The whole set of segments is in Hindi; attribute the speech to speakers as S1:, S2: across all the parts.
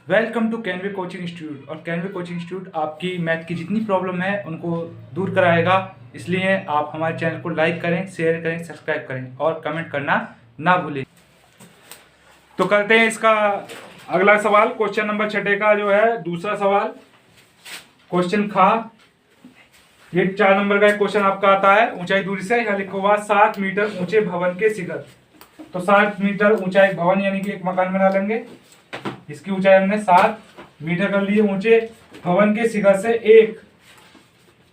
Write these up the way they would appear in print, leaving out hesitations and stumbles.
S1: वेलकम टू कैनवे कोचिंग इंस्टीट्यूट। और कैनवे कोचिंग इंस्टीट्यूट आपकी मैथ की जितनी प्रॉब्लम है उनको दूर कराएगा। इसलिए आप हमारे चैनल को लाइक करें, शेयर करें, सब्सक्राइब करें और कमेंट करना ना भूलें। तो करते हैं इसका अगला सवाल। क्वेश्चन नंबर 6 का जो है दूसरा सवाल, क्वेश्चन खा। ये 4 नंबर का एक क्वेश्चन आपका आता है। ऊंचाई दूरी से यहाँ लिखा हुआ 7 मीटर ऊंचे भवन के शिखर। तो 7 मीटर ऊंचा एक भवन यानी कि एक मकान बना लेंगे। इसकी ऊंचाई हमने 7 मीटर कर लिए। ऊंचे भवन के शिखर से एक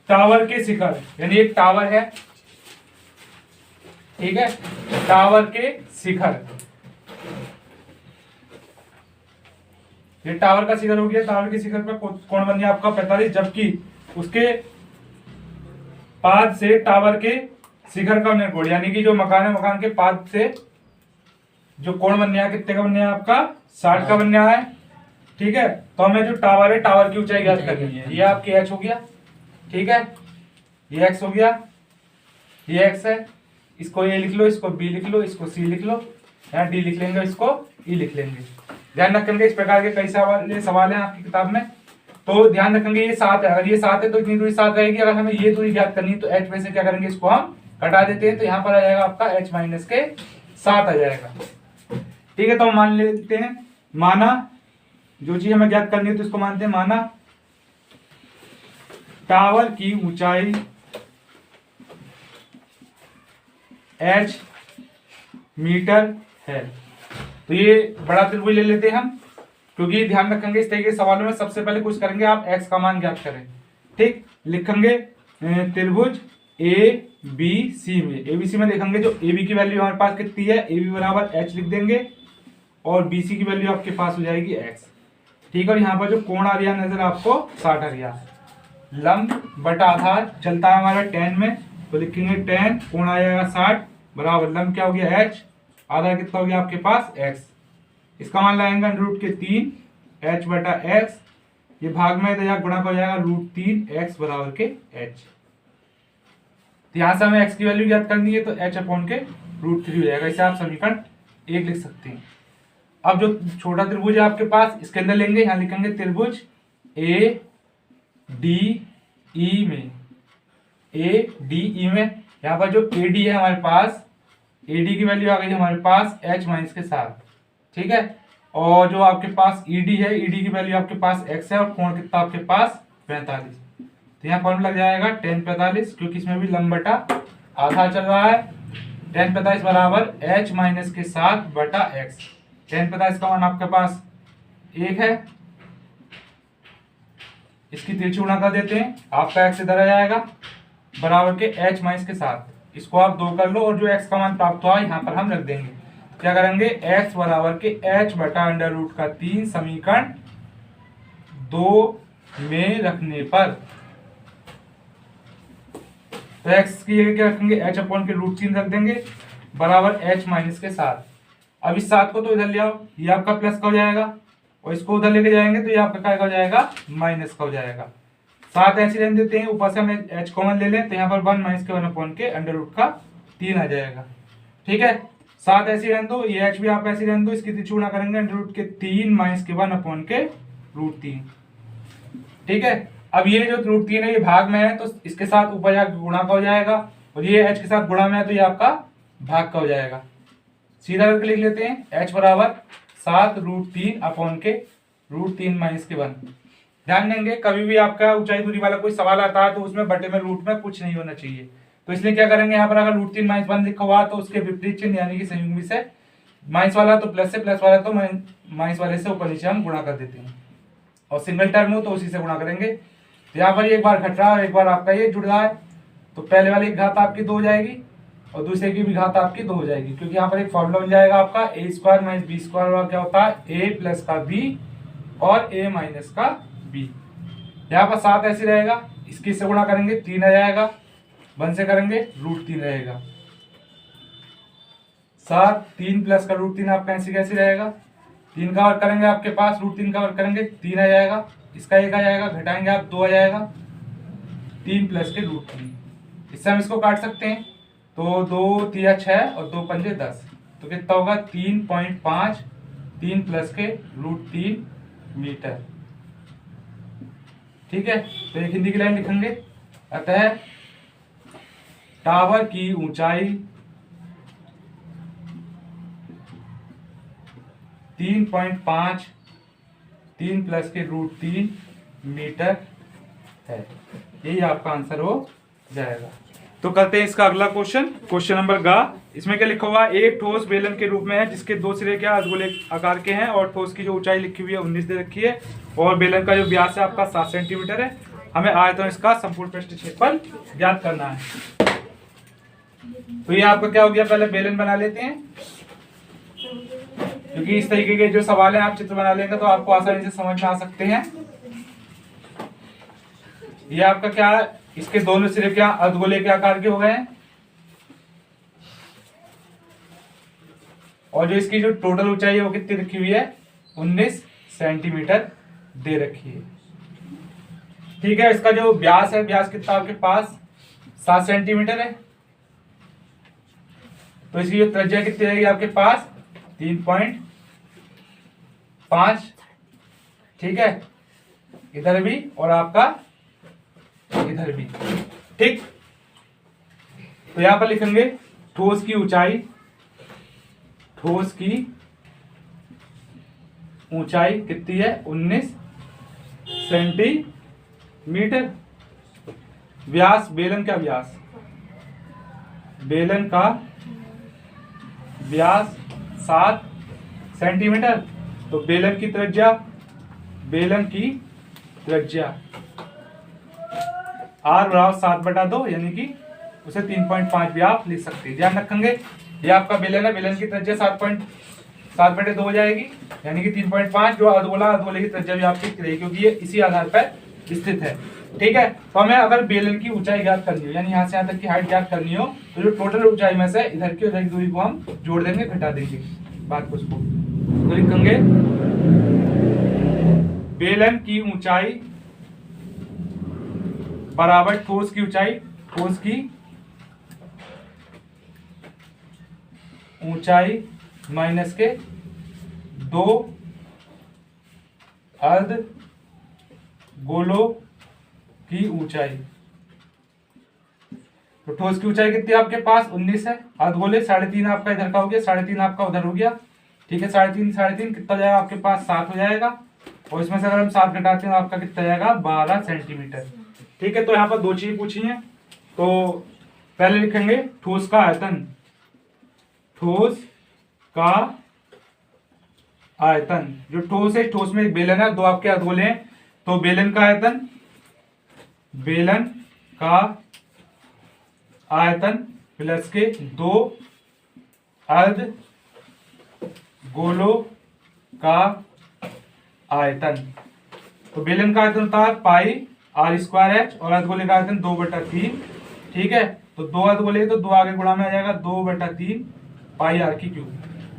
S1: टावर के शिखर, यानी एक टावर है, ठीक है, टावर के शिखर, ये टावर का शिखर हो गया। टावर के शिखर पे कोण बन गया आपका 45, जबकि उसके पाद से टावर के शिखर का कोण, यानी कि जो मकान है मकान के पाद से जो कोण बन गया कितने का बन गया आपका 60 का बन गया है, ठीक है। तो हमें जो टावर है टावर की ऊंचाई ज्ञात करनी है। ये आपकी h हो गया, ठीक है, ये x हो गया, ये x है। इसको a लिख लो, इसको b लिख लो, इसको c लिख लो, यहाँ d लिख लेंगे, इसको e लिख लेंगे। ध्यान रखेंगे इस प्रकार के कई सवाल हैं आपकी किताब में। तो ध्यान रखेंगे ये 7 है, अगर ये 7 है तो इतनी दूरी 7 रहेगी। अगर हमें ये दूरी ज्ञात करनी है तो h में से क्या करेंगे, इसको हम घटा देते हैं। तो यहाँ पर आ जाएगा आपका h माइनस के 7 आ जाएगा, ठीक है। तो हम मान लेते हैं, माना जो चीज हमें ज्ञात करनी है तो इसको मानते हैं, माना टावर की ऊंचाई h मीटर है। तो ये बड़ा त्रिभुज ले लेते हैं हम, क्योंकि ध्यान रखेंगे इस तरीके के सवालों में सबसे पहले कुछ करेंगे आप x का मान ज्ञात करें, ठीक। लिखेंगे त्रिभुज ए बी सी में, एबीसी में देखेंगे जो ए बी की वैल्यू हमारे पास कितनी है, ए बी बराबर h लिख देंगे और बी सी की वैल्यू आपके पास हो जाएगी x, ठीक है। और यहाँ पर जो कोण आ रहा है नजर आपको 60 आ रहा है। लंब बटा आधार चलता है हमारा tan में, तो लिखेंगे tan कोण आ जाएगा 60 बराबर लंब क्या हो गया h, आधार कितना हो गया आपके पास x। इसका मान लगाएंगे √3 h बटा x, ये भाग में तो गुणा हो जाएगा √3 x बराबर के h। तो यहाँ से हमें x की वैल्यू ज्ञात करनी है तो h अपॉन के √3 हो जाएगा। इसे आप समीकरण 1 लिख सकते हैं। अब जो छोटा त्रिभुज है आपके पास इसके अंदर लेंगे, यहाँ लिखेंगे त्रिभुज ए डी ई में, ए डी ई में यहाँ पर जो ए डी है हमारे पास, ए डी की वैल्यू आ गई हमारे पास h माइनस के 7, ठीक है। और जो आपके पास ई डी है, ई डी की वैल्यू आपके पास x है और कोण कितना आपके पास 45। तो यहाँ फॉर्मूला लग जाएगा tan 45, क्योंकि इसमें भी लंब बटा आधा चल रहा है। tan 45 बराबर h माइनस के 7 बटा x। tan 45 का मान आपके पास 1 है, इसकी तिरछी गुणा कर देते हैं, आपका x इधर आ जाएगा बराबर के h माइनस के 7। इसको आप 2 कर लो और जो x का मान प्राप्त हुआ यहाँ पर हम रख देंगे। क्या करेंगे, x बराबर के h बटा √3 समीकरण 2 में रखने पर, तो x की जगह क्या रखेंगे, h अपॉन के √3 रख देंगे बराबर h माइनस के 7। अब इस 7 को तो इधर ले आओ, ये आपका प्लस का हो जाएगा और इसको उधर लेके जाएंगे तो ये आपका क्या हो जाएगा, माइनस का हो जाएगा। 7 ऐसे रहने देते हैं, ऊपर से हम h कॉमन ले लें तो यहाँ पर 1 माइनस के 1 अपॉन के √3 आ जाएगा, ठीक है। 7 ऐसी रहने दो, ये h भी आप ऐसी रहने दो, इसकी तिरछी गुणा करेंगे √3 माइनस के 1 अपॉन के √3, ठीक है। अब ये जो √3 है ये भाग में है तो इसके साथ ऊपर जाकर गुणा का हो जाएगा और ये h के साथ गुणा में है तो ये आपका भाग का हो जाएगा। सीधा करके लिख लेते हैं, h बराबर 7√3 अपॉन के √3 माइनस के 1। ध्यान देंगे कभी भी आपका ऊंचाई दूरी वाला कोई सवाल आता है तो उसमें बटे में रूट में कुछ नहीं होना चाहिए। तो इसलिए क्या करेंगे, यहाँ पर अगर √3 माइनस 1 लिखा हुआ तो उसके विपरीत चिन्ह यानी कि संयुग्मी से, माइनस वाला तो प्लस से, प्लस वाला तो माइनस वाले से ऊपर नीचे हम गुणा कर देते हैं और सिंगल टर्म हो तो उसी से गुणा करेंगे। तो यहाँ पर एक बार घट रहा है और एक बार आपका ये जुड़ रहा है, तो पहले वाली की घात आपकी 2 हो जाएगी और दूसरे की भी घात आपकी 2 हो जाएगी, क्योंकि यहाँ पर एक फॉर्मूला बन जाएगा आपका a² माइनस b² और क्या होता है a प्लस का b और a माइनस का b। यहाँ पर 7 ऐसे रहेगा, इसकी से गुणा करेंगे 3 आ जाएगा, 1 से करेंगे √3 रहेगा। 7 3 प्लस का √3 आपका ऐसे कैसे रहेगा, 3 का वर्ग करेंगे आपके पास √3 का वर्ग करेंगे 3 आ जाएगा, इसका 1 आ जाएगा, घटाएंगे आप 2 आ जाएगा, 3 प्लस के √3। इससे हम इसको काट सकते हैं तो 2 3 6 और 2 पंजे 10, तो कितना होगा 3.5, 3 प्लस के √3 मीटर। ठीक है, तो एक हिंदी की लाइन लिखेंगे, अतः टावर की ऊंचाई 3.5 3 प्लस के √3 मीटर है। यही आपका आंसर हो जाएगा। तो करते हैं इसका अगला क्वेश्चन नंबर गा। इसमें क्या लिखा हुआ है, एक ठोस बेलन के रूप में है जिसके दो सिरे क्या अर्धगोले आकार के हैं और ठोस की जो ऊंचाई लिखी हुई है 19 दे रखी है और बेलन का जो व्यास है आपका 7 सेंटीमीटर है। हमें आयतन इसका संपूर्ण पृष्ठ क्षेत्रफल ज्ञात करना है। तो ये आपका क्या हो गया, पहले बेलन बना लेते हैं, क्योंकि इस तरीके के जो सवाल है आप चित्र बना लेंगे तो आपको आसानी से समझ में आ सकते हैं। ये आपका क्या है, इसके दोनों सिरे क्या अर्धगोले के आकार के हो गए हैं और जो इसकी जो टोटल ऊंचाई है वो कितनी रखी हुई है, 19 सेंटीमीटर दे रखी है। ठीक है, इसका जो व्यास है, व्यास कितना आपके पास 7 सेंटीमीटर है, तो इसकी जो त्रिज्या कितनी रहेगी आपके पास 3.5। ठीक है, इधर भी और आपका इधर भी। ठीक, तो यहां पर लिखेंगे ठोस की ऊंचाई, ठोस की ऊंचाई कितनी है 19 सेंटीमीटर। व्यास, बेलन का व्यास, बेलन का व्यास 7 सेंटीमीटर, तो बेलन की त्रिज्या, बेलन की त्रिज्या r बराबर 7/2 यानी कि उसे 3.5 भी आप लिख सकते हैं। ध्यान रखेंगे ये आपका बेलन है, बेलन की त्रिज्या 7/2 हो जाएगी यानी कि 3.5, जो अर्धगोले की त्रिज्या भी आपकी रहेगी क्योंकि ये इसी आधार पर स्थित है। ठीक है, तो हमें अगर बेलन की ऊंचाई ज्ञात करनी हो यानी यहाँ से यहाँ तक की हाइट ज्ञात करनी हो तो जो टोटल ऊंचाई में से इधर की उधर की दूरी को हम जोड़ देंगे, घटा देंगे बात को, उसको तो लिखेंगे बेलन की ऊंचाई बराबर ठोस की ऊंचाई, ठोस की ऊंचाई माइनस के 2 अर्धगोलों की ऊंचाई। तो ठोस की ऊंचाई कितनी है आपके पास 19 है, अर्धगोले 3.5 आपका इधर का हो गया, 3.5 आपका उधर हो गया। ठीक है, 3.5 कितना हो जाएगा आपके पास 7 हो जाएगा और इसमें से अगर हम 7 घटाते हैं तो आपका कितना जाएगा 12 सेंटीमीटर। ठीक है, तो यहाँ पर 2 चीज पूछी हैं, तो पहले लिखेंगे ठोस का आयतन, ठोस का आयतन, जो ठोस है, ठोस में एक बेलन है, 2 आपके अर्धगोले हैं, तो बेलन का आयतन, बेलन का आयतन प्लस के 2 अर्धगोलों का आयतन। तो बेलन का आयतन होता है πr² और अर्धगोले का आयतन 2/3। ठीक है, तो 2 अर्धगोले तो 2 आगे गुणा में आ जाएगा 2/3 πr³।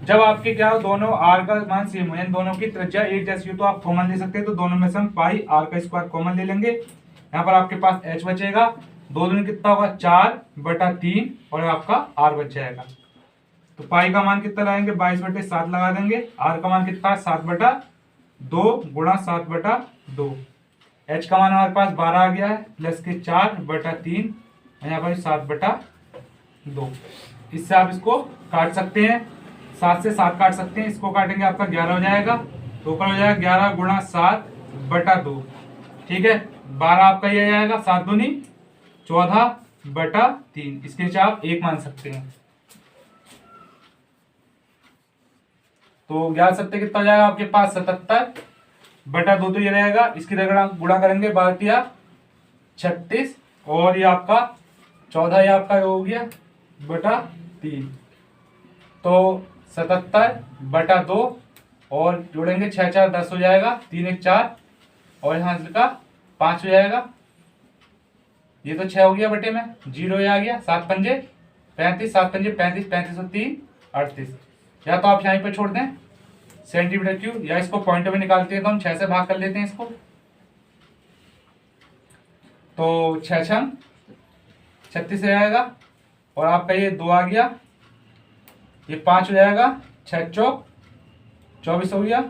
S1: जब आपके क्या हो, दोनों r का मान सेम हो यानी दोनों की त्रिज्या एक जैसी हो तो आप कॉमन ले सकते हैं, तो दोनों में से हम πr² कॉमन ले लेंगे। यहाँ पर आपके पास h बचेगा, 2 दूनी कितना होगा 4/3 और आपका r बच जाएगा। तो पाई का मान कितना लगाएंगे 22/7 लगा देंगे, r का मान कितना है 7/2 गुणा 7/2, h का मान हमारे पास 12 आ गया है प्लस के 4/3 यहाँ पर 7/2। इससे आप इसको काट सकते हैं, 7 से 7 काट सकते हैं, इसको काटेंगे आपका 11 हो जाएगा, तो ऊपर हो जाएगा 11 गुणा 7/2। ठीक है, 12 आपका ये जाएगा, 7 दूनी 14/3, इसके नीचे आप 1 मान सकते हैं। तो 11 कितना हो जाएगा आपके पास 77/2, तो ये रहेगा, इसकी गुणा करेंगे 12 36 और ये आपका 14 ये आपका हो गया /3, तो 77/2 और जोड़ेंगे 6 4 10 हो जाएगा, 3 1 4 और यहाँ का 5 हो जाएगा, ये तो 6 हो गया बटे में 0 आ गया, 7 पंजे 35, 7 पंजे 35, 35 और 3 38। या तो आप यहाँ पे छोड़ दें सेंटीमीटर क्यूब या इसको पॉइंट में निकालते हैं तो हम 6 से भाग कर लेते हैं इसको, तो 6 6 36 हो जाएगा और आपका ये 2 आ गया, ये 5 हो जाएगा, 6 चौक 24 हो गया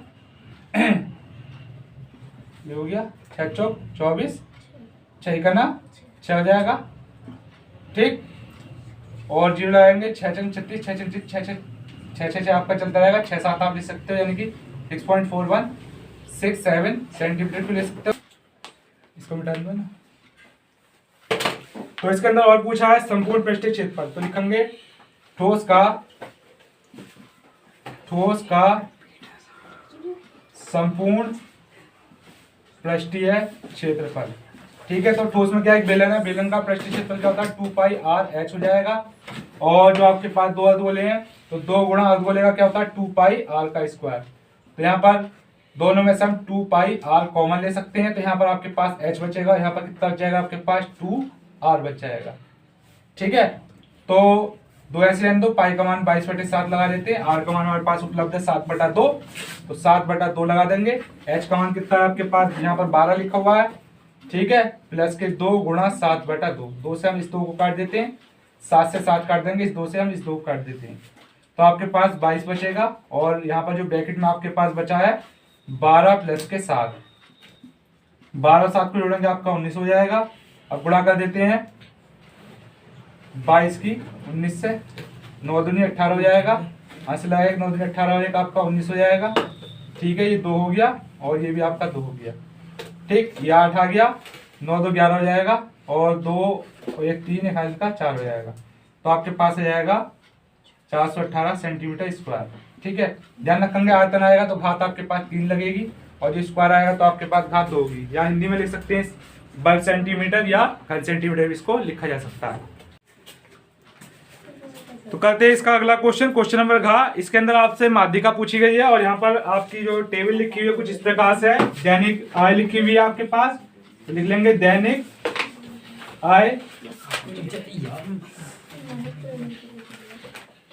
S1: ये हो गया 6 चौक 24, 6 का ना 6 हो जाएगा, ठीक। और 0 लगाएंगे 6 छंग 36, 6 छंग 6 6 6 6 आपका चलता रहेगा, 6 7 आप लिख सकते हो, यानी कि 6.4167 सेंटीमीटर को ले सकते हो। इसको मिटा दो ना। तो इसके अंदर और पूछा है संपूर्ण पृष्ठीय क्षेत्रफल, तो लिखेंगे ठोस का संपूर्ण पृष्ठीय क्षेत्रफल, ठीक है। तो ठोस में क्या एक बेलन है, बेलन का पृष्ठीय क्षेत्रफल क्या होता है 2πr(h) हो जाएगा। और जो आपके पास दो अर्धगोले हैं तो 2 गुणा अर्धगोले का क्या होता है 2πr का स्क्वायर। तो यहाँ पर दोनों में से हम 2πr कॉमन ले सकते हैं, तो यहाँ पर आपके पास h बचेगा, यहाँ पर कितना बच जाएगा आपके पास 2r बच जाएगा, ठीक है। तो 2 ऐसे लेने दो, पाई का मान 22/7 लगा देते हैं, r का मान हमारे पास उपलब्ध है 7/2, तो 7/2 लगा देंगे। h का मान कितना है आपके पास, यहाँ पर 12 लिखा हुआ है, ठीक है, प्लस के 2 गुणा 7/2, 2 से हम इस 2 को काट देते हैं, 7 से 7 काट देंगे, इस 2 से हम इस 2 को काट देते हैं, तो आपके पास 22 बचेगा। और यहाँ पर जो ब्रैकेट में आपके पास बचा है 12 प्लस के 7, 12 7 को जोड़ेंगे आपका 19 हो जाएगा। अब गुणा कर देते हैं 22 की 19 से, 9 दूनी 18 हो जाएगा, हासिल आएगा 9 दूनी 18 हो जाएगा, आपका 19 हो जाएगा, ठीक है। ये 2 हो गया और ये भी आपका 2 हो गया, ठीक। ये 8 आ गया, 9 2 11 हो जाएगा, और 2 और 1 3 1 का 4 हो जाएगा, तो आपके पास आ जाएगा 418 सेंटीमीटर स्क्वायर, ठीक है। ध्यान रखेंगे आयतन आएगा तो घात आपके पास 3 लगेगी, और जो स्क्वायर आएगा तो आपके पास घात 2 होगी, या हिंदी में लिख सकते हैं वर्ग सेंटीमीटर या घन सेंटीमीटर इसको लिखा जा सकता है। तो करते हैं इसका अगला क्वेश्चन, क्वेश्चन नंबर घ। इसके अंदर आपसे माध्यिका पूछी गई है, और यहाँ पर आपकी जो टेबल लिखी हुई है कुछ इस प्रकार से है। दैनिक आय लिखी हुई है आपके पास, तो लिख लेंगे दैनिक आय,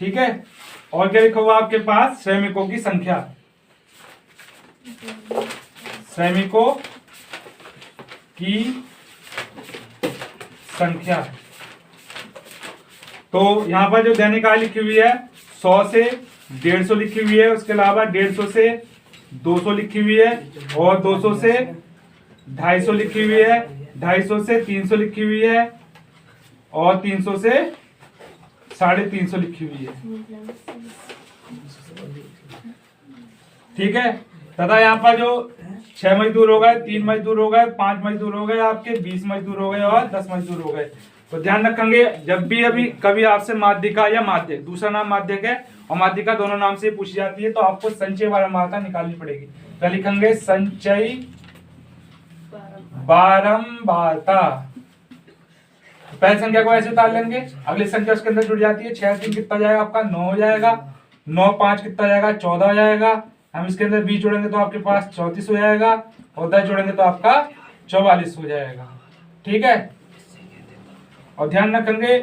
S1: ठीक है। और क्या लिखा हुआ आपके पास, श्रमिकों की संख्या, श्रमिकों की संख्या। तो यहाँ पर जो दैनिक आय लिखी हुई है 100 से 150 लिखी हुई है, उसके अलावा 150 से 200 लिखी हुई है, और 200 से 250 लिखी हुई है, 250 से 300 लिखी हुई है, और 300 से 350 लिखी हुई है, ठीक है। तथा यहाँ पर जो 6 मजदूर हो गए, 3 मजदूर हो गए, 5 मजदूर हो गए, आपके 20 मजदूर हो गए, और 10 मजदूर हो गए। तो ध्यान रखेंगे जब भी अभी कभी आपसे माध्यिका या माध्यक, दूसरा नाम माध्यक है और माध्यिका दोनों नाम से पूछी जाती है, तो आपको संचय बारंबारता निकालनी पड़ेगी। तो लिखेंगे संचय बारंबारता, पहली संख्या को ऐसे उतार लेंगे, अगली संख्या उसके अंदर जुड़ जाती है। 6 3 कितना जाएगा आपका 9 हो जाएगा, 9 5 कितना जाएगा 14 हो जाएगा, हम इसके अंदर 20 जोड़ेंगे तो आपके पास 34 हो जाएगा, और 10 जोड़ेंगे तो आपका 44 हो जाएगा, ठीक है। और ध्यान रखेंगे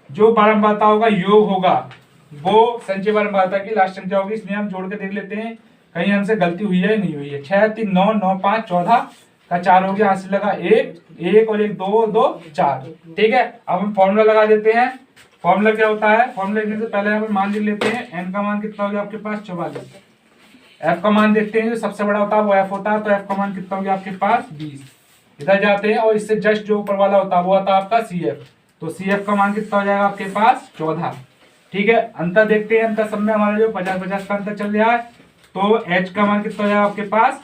S1: जो बारंबारता होगा योग होगा वो संचय बारंबारता की लास्ट संख्या होगी, इसलिए हम जोड़ के देख लेते हैं कहीं हमसे गलती हुई है नहीं हुई है। 6 3 9 9 5 14 का 4 हो गया, हासिल लगा 1 1 और 1 2 2 4, ठीक है। अब हम फॉर्मूला लगा देते हैं। फॉर्मूला क्या होता है, फॉर्मूला लिखने से पहले हम मान लिख लेते हैं। n का मान कितना हो गया आपके पास 44, f का मान देखते हैं जो सबसे बड़ा होता है वो f होता है, तो f का मान कितना हो गया आपके पास 20। इधर जाते हैं और इससे जस्ट जो ऊपर वाला होता है वो होता है आपका CF, तो CF का मान कितना हो जाएगा आपके पास 14, ठीक है। अंतर देखते हैं, अंतर सब में हमारा जो 50-50 का अंतर चल रहा है, तो H का मान कितना हो जाएगा आपके पास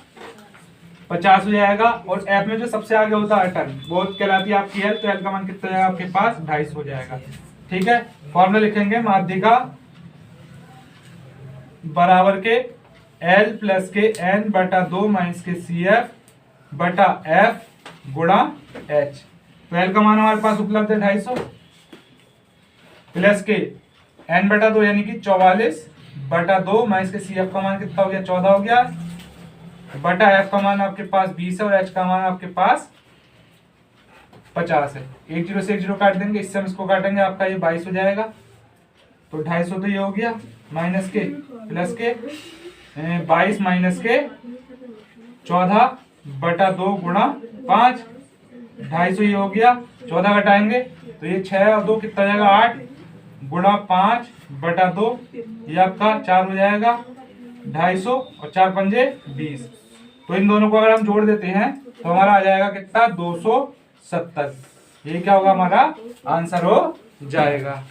S1: 50 हो जाएगा, और F में जो सबसे आगे होता है टर्न वो कहलाती है आपकी L, तो L का मान कितना हो जाएगा आपके पास 250 हो जाएगा, ठीक है। फॉर्मूला लिखेंगे माध्यिका बराबर के L प्लस के N बटा 2 माइनस के CF बटा F गुणा H। तो L का मान हमारे पास उपलब्ध है 250, प्लस के N बटा 2 यानी कि 44 बटा 2 माइनस के CF का मान कितना हो गया 14 हो गया, बटा F का मान आपके पास 20 है, और H का मान आपके पास 50 है। 1 0 से 1 0 काट देंगे, इससे हम इसको काटेंगे, आपका ये 22 हो जाएगा। तो 250 तो ये हो गया, माइनस के प्लस के 22 माइनस के 14 बटा 2 गुणा 5, 250 ये हो गया। 14 घटाएंगे तो ये 6 और 2 कितना जाएगा 8 गुणा 5 बटा 2, ये आपका 4 हो जाएगा 250, और 4 पंजे 20, तो इन दोनों को अगर हम जोड़ देते हैं तो हमारा आ जाएगा कितना 270। ये क्या होगा हमारा आंसर हो जाएगा।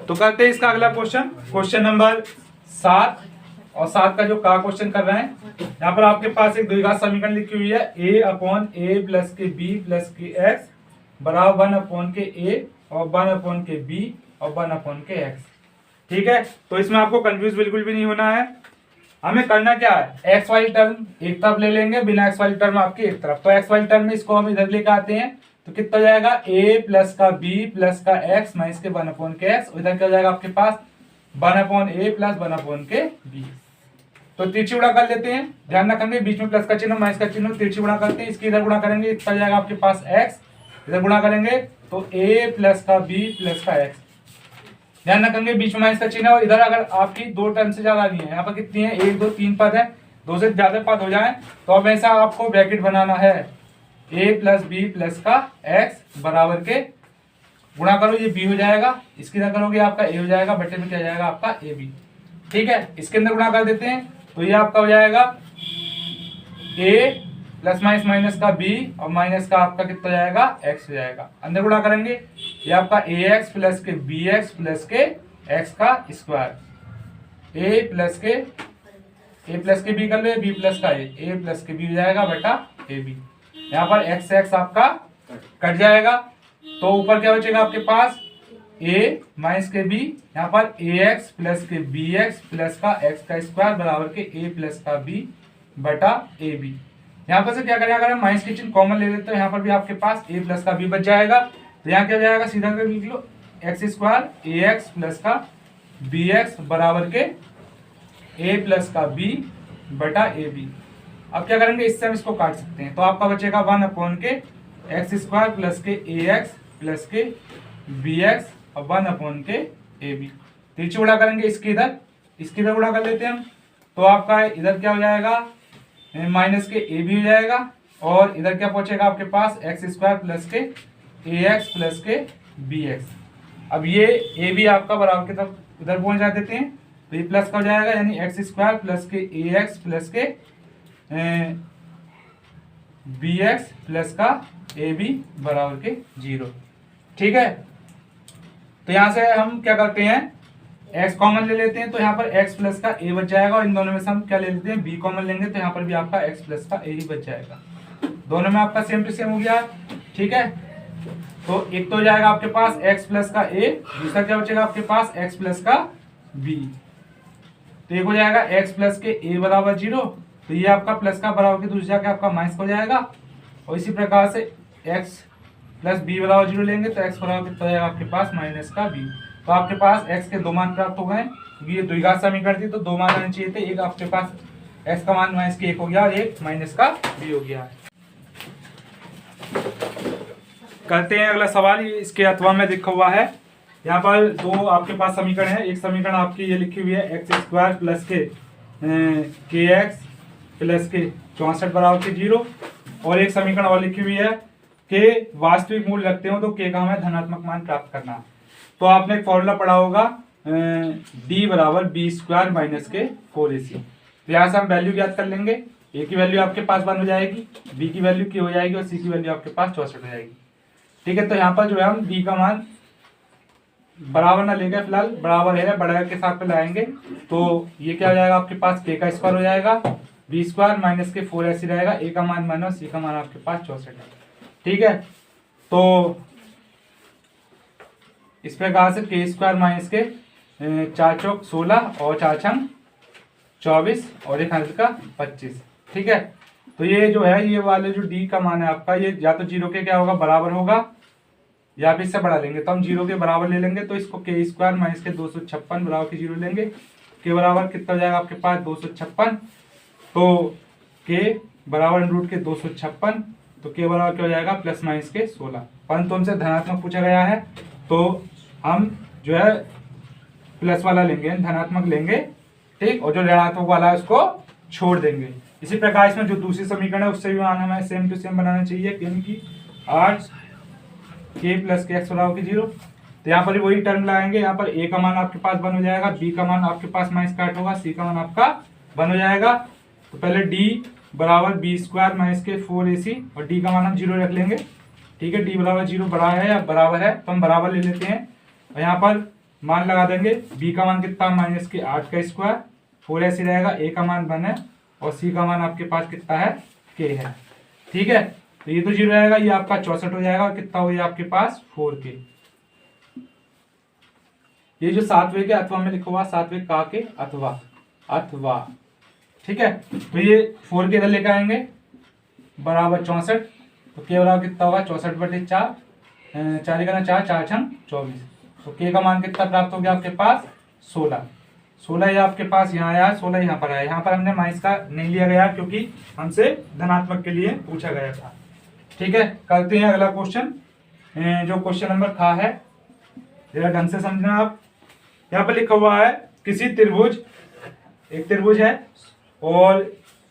S1: तो करते हैं इसका अगला क्वेश्चन, क्वेश्चन नंबर 7। और 7 का जो का क्वेश्चन कर रहे हैं, यहाँ पर आपके पास एक द्विघात समीकरण लिखी हुई है a/a प्लस के b प्लस के x बराबर 1 के a और 1 के b और 1 के x। ठीक है, तो इसमें आपको कंफ्यूज बिल्कुल भी नहीं होना है। हमें करना क्या है, एक्स वाली टर्म एक तरफ ले लेंगे, बिना एक्स वाली टर्म आपकी एक तरफ। तो एक्स वाली टर्म में इसको हम इधर लेकर आते हैं तो कितना हो जाएगा a प्लस का b प्लस का x माइनस के 1 के x। इधर क्या हो जाएगा आपके पास 1/a प्लस 1 के b। तो तिरछी गुणा कर लेते हैं, ध्यान रखेंगे बीच में प्लस का चिन्ह माइनस का चिन्ह, तिरछी गुणा करते हैं, इसकी इधर गुणा करेंगे इतना जाएगा आपके पास x, इधर गुणा करेंगे तो a प्लस का b प्लस का x। ध्यान रखेंगे बीच में माइनस का चिन्ह, और इधर अगर आपकी दो टर्म से ज्यादा नहीं है, यहाँ पर कितनी है 1 2 3 पद है, 2 से ज्यादा पद हो जाए तो अब ऐसा आपको ब्रैकेट बनाना है a प्लस b प्लस का x बराबर के गुणा करो, ये b हो जाएगा, इसके इधर करोगे आपका a हो जाएगा, बटे में क्या जाएगा आपका ab। ठीक है, इसके अंदर गुणा कर देते हैं तो ये आपका हो जाएगा a प्लस माइनस माइनस का b और माइनस का आपका कितना हो जाएगा x हो जाएगा। अंदर गुणा करेंगे ये आपका ax प्लस के bx प्लस के x का स्क्वायर, a प्लस के b कर लो, b प्लस का a प्लस के b हो जाएगा बटा ab। यहाँ पर x आपका कट जाएगा तो ऊपर क्या बचेगा आपके पास a माइनस के b, यहाँ पर ax प्लस के bx प्लस का x का स्क्वायर बराबर के a प्लस का b बटा ab। यहाँ पर से क्या करें, अगर हम माइनस के चिन्ह कॉमन ले लेते तो यहाँ पर भी आपके पास a प्लस का b बच जाएगा। तो यहाँ क्या हो जाएगा, सीधा करके लिख लो एक्स स्क्वायर ax प्लस का bx बराबर के a प्लस का b बटा ab। अब क्या करेंगे, इससे हम इसको काट सकते हैं तो आपका बचेगा 1 के एक्स स्क्वायर प्लस के ax प्लस के bx और 1 के ab। तिरछी गुणा करेंगे इसके इधर गुणा कर लेते हैं हम, तो आपका इधर क्या हो जाएगा माइनस के ab हो जाएगा, और इधर क्या पहुंचेगा आपके पास एक्स स्क्वायर प्लस के ax प्लस के bx। अब ये ab आपका बराबर की तरफ इधर पहुंचा देते हैं तो ये प्लस का हो जाएगा, यानी एक्स स्क्वायर प्लस के ax प्लस के bx प्लस का ab बराबर के 0। ठीक है, तो यहाँ से हम क्या करते हैं x कॉमन ले लेते हैं तो यहाँ पर x प्लस का a बच जाएगा, और इन दोनों में से हम क्या ले लेते हैं b कॉमन लेंगे तो यहाँ पर भी आपका x प्लस का a ही बच जाएगा। दोनों में आपका सेम टू सेम हो गया। ठीक है, तो एक तो हो जाएगा आपके पास x प्लस का a, दूसरा क्या बचेगा आपके पास x प्लस का b। तो एक हो जाएगा x प्लस के a बराबर 0, तो ये आपका प्लस का बराबर के दूसरा क्या आपका माइनस हो जाएगा, और इसी प्रकार से x प्लस b बराबर 0 लेंगे तो x बराबर कितना हो जाएगा आपके पास माइनस का b। तो आपके पास x के दो मान प्राप्त हो गए, क्योंकि ये द्विघात समीकरण थी तो दो मान आने चाहिए थे, एक आपके पास x का मान माइनस के 1 हो गया और एक माइनस का b हो गया। करते हैं अगला सवाल, ये इसके अथवा में लिखा हुआ है। यहाँ पर दो आपके पास समीकरण है, एक समीकरण आपकी ये लिखी हुई है एक्स स्क्वायर प्लस के एक्स प्लस के 64 बराबर के 0, और एक समीकरण और लिखी हुई है के वास्तविक मूल्य रखते हो तो के का हमें धनात्मक मान प्राप्त करना है। तो आपने एक फॉर्मूला पढ़ा होगा d बराबर बी स्क्वायर माइनस के 4ac। तो यहाँ से हम वैल्यू ज्ञात कर लेंगे, a की वैल्यू आपके पास 1 हो जाएगी, b की वैल्यू k हो जाएगी और c की वैल्यू आपके पास 64 हो जाएगी। ठीक है, तो यहाँ पर जो है हम d का मान बराबर ना लेंगे, फिलहाल बराबर है बड़ा के साथ पे लाएंगे तो ये क्या हो जाएगा आपके पास k का स्क्वायर हो जाएगा, बी स्क्वायर माइनस के 4ac रहेगा, a का मान माइनस c का मान आपके पास 64 है। ठीक है, तो इस प्रकार से के स्क्वायर माइनस के 4 चौक 16 और 4 छंग 24 और एक हंस का 25। ठीक है, तो ये जो है ये वाले जो डी का मान है आपका, ये या तो 0 के क्या होगा बराबर होगा या फिर इससे बढ़ा लेंगे, तो हम 0 के बराबर ले लेंगे तो इसको के स्क्वायर माइनस के 256 बराबर के 0 लेंगे, के बराबर कितना हो जाएगा आपके पास 256, तो के बराबर रूट के 256, तो के बराबर क्या हो जाएगा प्लस माइनस के 16। परंतु हमसे धनात्मक पूछा गया है तो हम जो है प्लस वाला लेंगे, धनात्मक लेंगे। ठीक, और जो ऋणात्मक वाला है उसको छोड़ देंगे। इसी प्रकार इसमें जो दूसरी समीकरण है उससे भी हमें सेम टू सेम बनाना चाहिए, क्योंकि 8 के प्लस के एक्स बराबर के 0। तो यहाँ पर भी वही टर्म लगाएंगे, यहाँ पर a का मान आपके पास 1 हो जाएगा, b का मान आपके पास माइनस का 8 होगा, c का मान आपका 1 हो जाएगा। तो पहले d बराबर बी स्क्वायर माइनस के 4ac और डी का मान हम 0 रख लेंगे। ठीक है, डी बराबर 0 बड़ा है या बराबर है तो हम बराबर ले लेते हैं और यहाँ पर मान लगा देंगे। बी का मान कितना, माइनस के 8 का स्क्वायर, 4ac रहेगा, ए का मान 1 है और सी का मान आपके पास कितना है, के है। ठीक है, तो ये तो 0 रहेगा, ये आपका 64 हो जाएगा और कितना हो गया आपके पास 4k। ये जो 7वें के अथवा में लिखा हुआ 7वें का के अथवा। ठीक है, तो ये 4 के इधर लेकर आएंगे बराबर 64, तो के बराबर कितना होगा 64/4, 4 का 4, 4 छंग 24, तो के का मान कितना प्राप्त हो गया आपके पास 16 ये आपके पास यहाँ आया, 16 यहाँ पर आया। यहाँ पर हमने माइनस का नहीं लिया गया क्योंकि हमसे धनात्मक के लिए पूछा गया था। ठीक है, करते हैं अगला क्वेश्चन। जो क्वेश्चन नंबर खा है जरा ढंग से समझना आप। यहाँ पर लिखा हुआ है किसी त्रिभुज, एक त्रिभुज है और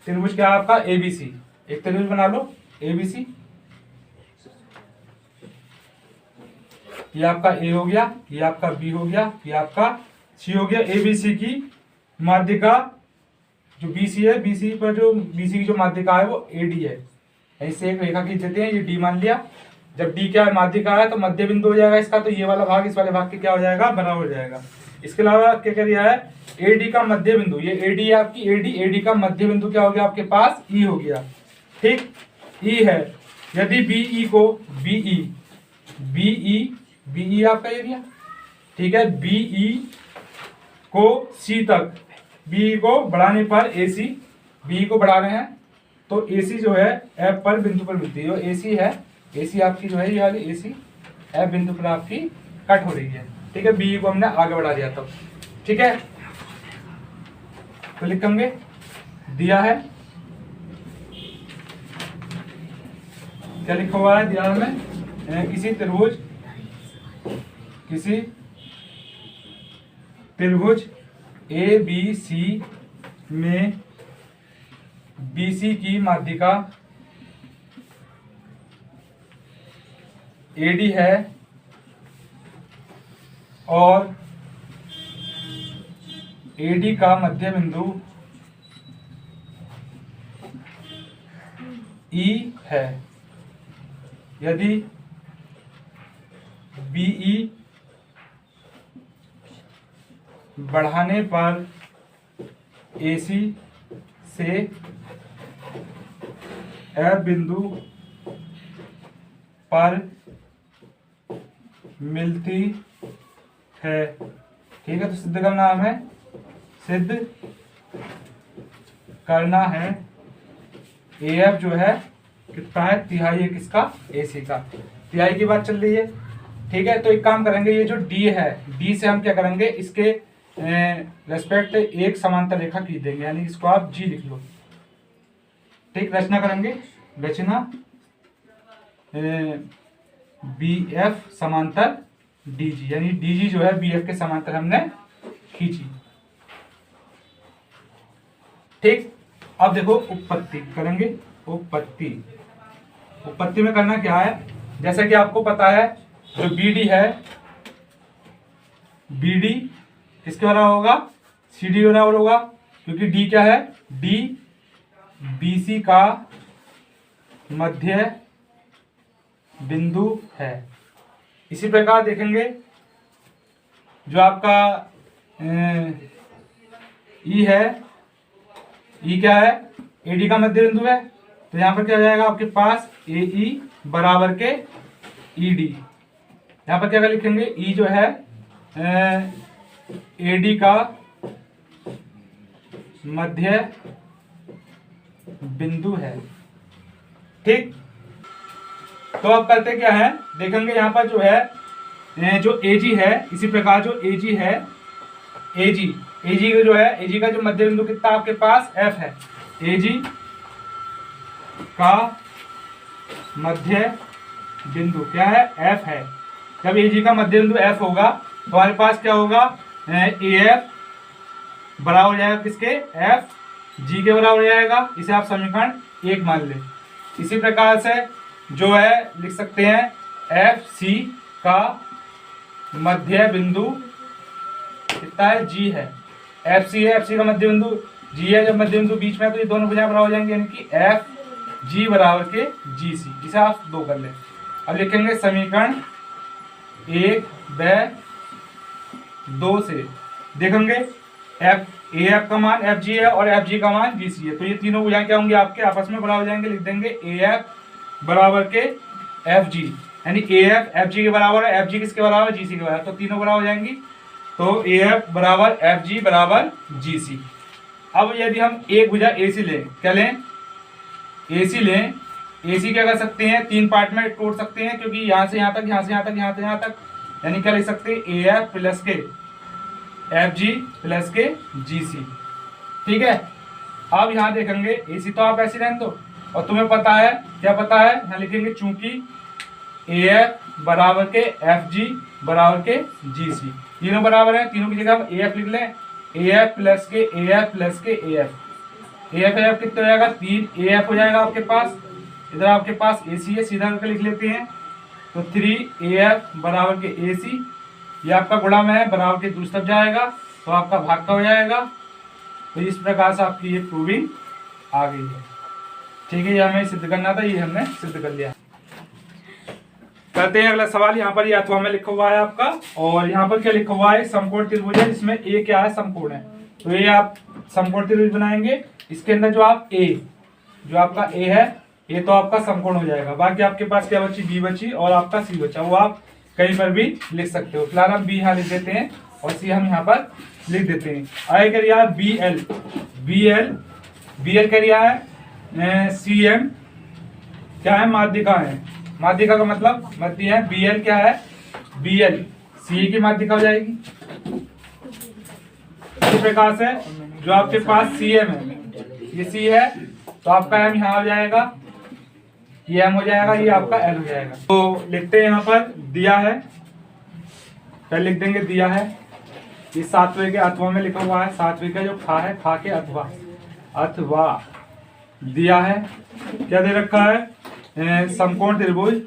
S1: त्रिभुज क्या है आपका ABC, एक त्रिभुज बना लो ABC, ये आपका A हो गया, ये आपका B हो गया, ये आपका C हो गया। ABC की माध्यिका जो BC है, BC पर जो BC की जो माध्यिका है वो AD है। ऐसे एक रेखा खींच देते हैं, ये D मान लिया। जब D क्या है, माध्यिका है, तो मध्य बिंदु हो जाएगा इसका, तो ये वाला भाग इस वाले भाग के क्या हो जाएगा, बराबर हो जाएगा। इसके अलावा क्या कर दिया है, AD का मध्य बिंदु, ये AD है आपकी, AD का मध्य बिंदु क्या हो गया आपके पास, E हो गया। ठीक, E है। यदि BE को BE आपका एरिया, ठीक है, BE को C तक, BE को बढ़ाने पर AC, BE को बढ़ा रहे हैं तो AC जो है F पर बिंदु पर मिलती है। जो AC है, AC आपकी जो है ये वाली AC F बिंदु पर आपकी कट हो रही है। ठीक है, BE को हमने आगे बढ़ा दिया तब। ठीक है, तो लिखेंगे दिया है, क्या लिखा हुआ है, दिया हमें किसी त्रिभुज ABC में BC की माध्यिका AD है और AD का मध्य बिंदु E है। यदि BE बढ़ाने पर AC से F बिंदु पर मिलती है। ठीक है, तो सिद्ध करना हमें, सिद्ध करना है AF जो है कितना है, तिहाई है किसका, AC का। तिहाई की बात चल रही है। ठीक है, तो एक काम करेंगे, ये जो D है, D से हम क्या करेंगे, इसके रेस्पेक्ट एक समांतर रेखा खींच देंगे, यानी इसको आप G लिख लो। ठीक, रचना करेंगे, रचना BF समांतर DG, यानी DG जो है BF के समांतर हमने खींची। ठीक, अब देखो उपपत्ति करेंगे। उपपत्ति में करना क्या है, जैसा कि आपको पता है जो BD है, BD किसके बराबर होगा, CD बराबर होगा, क्योंकि D क्या है, D BC का मध्य बिंदु है। इसी प्रकार देखेंगे जो आपका E है, E क्या है, AD का मध्य बिंदु है, तो यहाँ पर क्या हो जाएगा आपके पास AE बराबर के ED। यहाँ पर क्या लिखेंगे, E जो है AD का मध्य बिंदु है। ठीक, तो अब करते क्या है, देखेंगे यहाँ पर जो है जो AG है, इसी प्रकार जो AG है, AG का जो है, AG का जो मध्य बिंदु कितना आपके पास F है, AG का मध्य बिंदु क्या है, F है। जब AG का मध्य बिंदु F होगा तो हमारे पास क्या होगा, AF बराबर हो जाएगा किसके, FG के बराबर हो जाएगा। इसे आप समीकरण 1 मान लें। इसी प्रकार से जो है लिख सकते हैं FC का मध्य बिंदु कितना है, G है। FC है, FC का मध्य बिंदु जी है जब मध्य बिंदु बीच में है तो ये दोनों भुजाएं बराबर हो जाएंगी, यानी कि एफ जी बराबर के जी सी। इसे आप 2 कर लें। अब लिखेंगे समीकरण 1 व 2 से देखेंगे एफ ए एफ का मान एफ जी है और एफ जी का मान जी सी है, तो ये तीनों भुजाएं क्या होंगी आपके आपस में बराबर हो जाएंगे। लिख देंगे ए एफ बराबर के एफ जी, यानी ए एफ एफ जी के बराबर है, एफ जी किसके बराबर, जी सी के बराबर, तो तीनों बराबर हो जाएंगी। तो ए एफ बराबर एफ जी बराबर जी सी। अब यदि हम एक भुजा ए सी लें, क्या लें, ए सी लें, ए सी क्या कर सकते हैं, 3 पार्ट में तोड़ सकते हैं, क्योंकि यहाँ से यहाँ तक, यहाँ से यहाँ तक, यहाँ से यहाँ तक, यानी क्या लिख सकते हैं ए एफ प्लस के एफ जी प्लस के जी सी। ठीक है, अब यहाँ देखेंगे ए सी तो आप ऐसे रहने दो, और तुम्हें पता है, क्या पता है, यहाँ लिखेंगे चूंकि ए एफ बराबर के एफ जी बराबर के जी सी, तीनों बराबर है, तीनों की जगह हम ए एफ लिख लें, ए एफ प्लस के ए एफ प्लस के ए एफ। ए एफ कितना हो जाएगा, 3 ए एफ हो जाएगा आपके पास, इधर आपके पास ए सी है, सीधा करके लिख लेते हैं, तो 3 ए एफ बराबर के ए सी, ये आपका गुणा में है, बराबर के दूसरी तरफ जाएगा तो आपका भाग का हो जाएगा। तो इस प्रकार से आपकी ये प्रूविंग आ गई है। ठीक है, ये हमें सिद्ध करना था, ये हमने सिद्ध कर लिया। करते हैं अगला सवाल। यहाँ पर ये अथवा में लिखा हुआ है आपका, और यहाँ पर क्या लिखा हुआ है, समकोण त्रिभुज है, इसमें ए क्या है, समकोण है, तो ये आप समकोण त्रिभुज बनाएंगे। इसके अंदर जो आप ए, जो आपका ए है, ये तो आपका समकोण हो जाएगा। बाकी आपके पास क्या बची, बी बची और आपका सी बचा, वो आप कहीं पर भी लिख सकते हो। फिलहाल हम बी यहाँ लिख देते हैं और सी हम यहाँ पर लिख देते हैं। आगे क्या Riya, B L, B L, B L क्या रिया है, सी एम क्या है, माध्यिका है, माध्यिका का मतलब मध्य है। बी एल क्या है, बी एल सी की माध्यिका हो जाएगी। इसी प्रकार से जो आपके पास सी एम है, ये सी है, तो आपका एम यहाँ हो जाएगा, ये एम हो जाएगा, ये आपका एल हो जाएगा। तो लिखते हैं यहाँ पर दिया है, पहले लिख देंगे दिया है, ये 7वें के अथवा में लिखा हुआ है, 7वें का जो खा है, खा के अथवा, अथवा दिया है। क्या दे रखा है, समकोण त्रिभुज,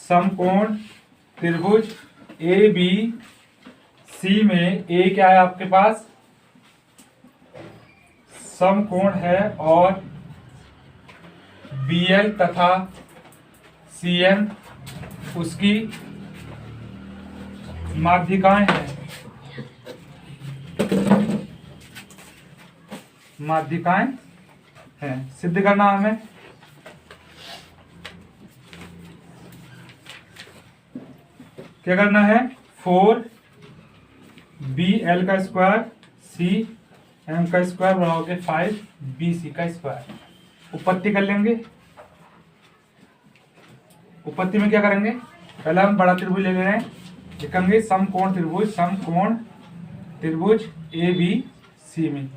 S1: समकोण त्रिभुज ए बी सी में ए क्या है आपके पास, समकोण है, और बी एल तथा सी एम उसकी माध्यिकाएं हैं, माध्यिकाएं हैं। सिद्ध करना हमें, क्या करना है, 4 बी एल का स्क्वायर सी एम का स्क्वायर बराबर के 5 बी सी का स्क्वायर। उपपत्ति कर लेंगे। उपपत्ति में क्या करेंगे, पहले हम बड़ा त्रिभुज ले रहे हैं, लिखेंगे समकोण त्रिभुज, समकोण त्रिभुज ए बी सी में,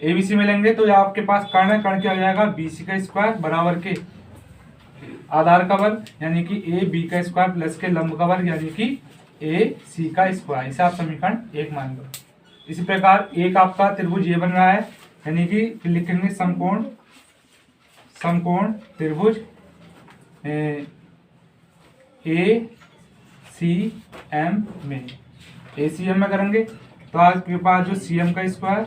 S1: ए बी सी में लेंगे तो आपके पास कर्ण है, कर्ण क्या हो जाएगा, बी सी का स्क्वायर बराबर के आधार का वर्ग यानी कि ए बी का स्क्वायर प्लस के लंब का वर्ग यानी कि ए सी का स्क्वायर। इसे आप समीकरण 1 मान लो। इसी प्रकार एक आपका त्रिभुज ये बन रहा है, यानी कि फिर लिखेंगे समकोण, समकोण त्रिभुज ए सी एम में, ए सी एम में करेंगे तो आपके पास जो सी एम का स्क्वायर,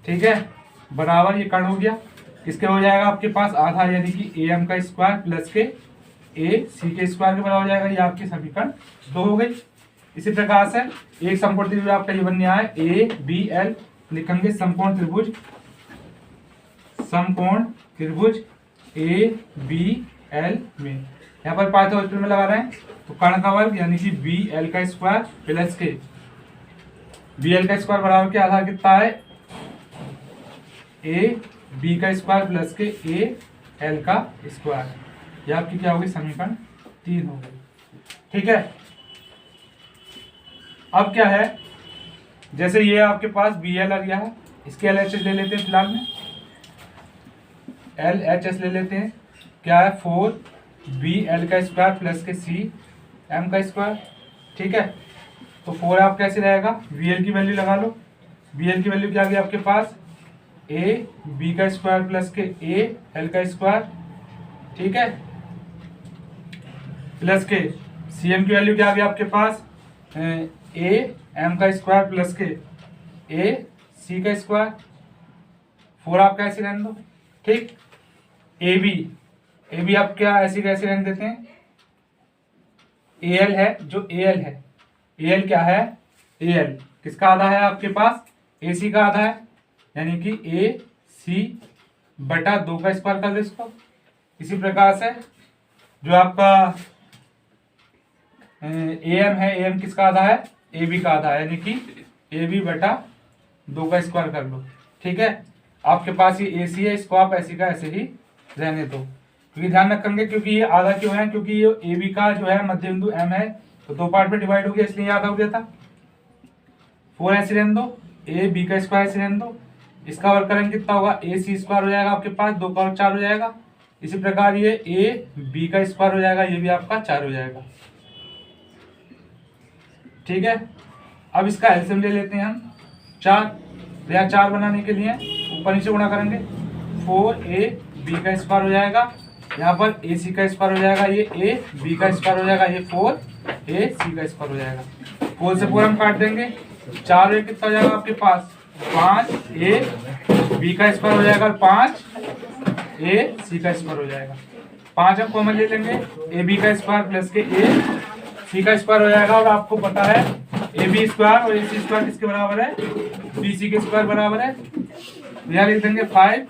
S1: ठीक है, बराबर ये कर्ण हो गया, किसके हो जाएगा आपके पास आधा यानी कि ए एम का स्क्वायर प्लस के ए सी के स्क्वायर के बराबर हो जाएगा। ये आपकी समीकरण 2 हो गई। इसी प्रकार से एक समकोण त्रिभुज आपका ये बनने आया ए बी एल, लिखेंगे समकोण त्रिभुज, समकोण त्रिभुज ए बी एल में, यहाँ पर पाइथागोरस में लगा रहे हैं तो कर्ण का वर्ग यानी कि बी एल का स्क्वायर प्लस के बी एल का स्क्वायर बराबर के आधार कितना है, ए बी का स्क्वायर प्लस के ए एल का स्क्वायर। ये आपकी क्या होगी, समीकरण 3 हो गई। ठीक है, अब क्या है, जैसे ये आपके पास बी एल आ गया है, इसके एल एच एस ले लेते हैं, फिलहाल में एल एच एस ले लेते हैं। क्या है, 4 बी एल का स्क्वायर प्लस के सी एम का स्क्वायर। ठीक है, तो 4 आप कैसे रहेगा, वी एल की वैल्यू लगा लो। वी एल की वैल्यू क्या आ गई आपके पास, ए बी का स्क्वायर प्लस के ए एल का स्क्वायर, ठीक है, प्लस के सी एम की वैल्यू क्या आ गई आपके पास, ए एम का स्क्वायर प्लस के ए सी का स्क्वायर, 4 आपका ऐसे रहने दो। ठीक, ए बी आप क्या ऐसे कैसे रहने देते हैं, ए एल है, जो ए एल है, ए एल क्या है, ए एल किसका आधा है आपके पास, ए सी का आधा है, यानी कि ए सी बटा 2 का स्क्वायर कर दो इसको। इसी प्रकार से जो आपका ए एम है, ए एम किसका आधा है, ए बी का आधा है, यानी कि ए बी बटा 2 का स्क्वायर कर लो। ठीक है, आपके पास ये ए सी है, इसको आप ऐसे का ऐसे ही रहने दो, क्योंकि ध्यान रखेंगे क्योंकि ये आधा क्यों है, क्योंकि ये ए बी का जो है मध्य बिंदु एम है तो 2 पार्ट में डिवाइड हो गया, इसलिए आधा हो गया था। 4 ऐसे रहने दो, ए बी का स्क्वायर ऐसे रहने दो, इसका वर्ग करेंगे कितना होगा, ए सी स्क्वायर हो जाएगा आपके पास, 2 का वर्ग 4 हो जाएगा। इसी प्रकार ये ए बी का स्क्वायर हो जाएगा, ये भी आपका 4 हो जाएगा। ठीक है, अब इसका एलसीएम ले लेते हैं हम 4, यहाँ 4 बनाने के लिए ऊपर नीचे गुणा करेंगे, 4 ए बी का स्क्वायर हो जाएगा, यहाँ पर ए सी का स्क्वायर हो जाएगा, ये ए बी का स्क्वायर हो जाएगा, ये 4 ए सी का स्क्वायर हो जाएगा। 4 से 4 हम काट देंगे, 4 ए कितना हो जाएगा आपके पास, 5 ए बी का स्क्वायर हो जाएगा और 5 ए सी का स्क्वायर हो जाएगा। 5 हम कॉमन ले लेंगे, ए बी का स्क्वायर प्लस के ए सी का स्क्वायर हो जाएगा, और आपको पता है ए बी स्क्वायर और ए सी स्क्वायर किसके बराबर है, बी सी के स्क्वायर बराबर है। यहाँ लिख देंगे 5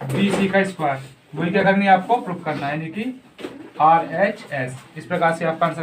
S1: बी सी का स्क्वायर, वही क्या करनी है आपको प्रूफ करना है, यानी कि RHS। इस प्रकार से आपका आंसर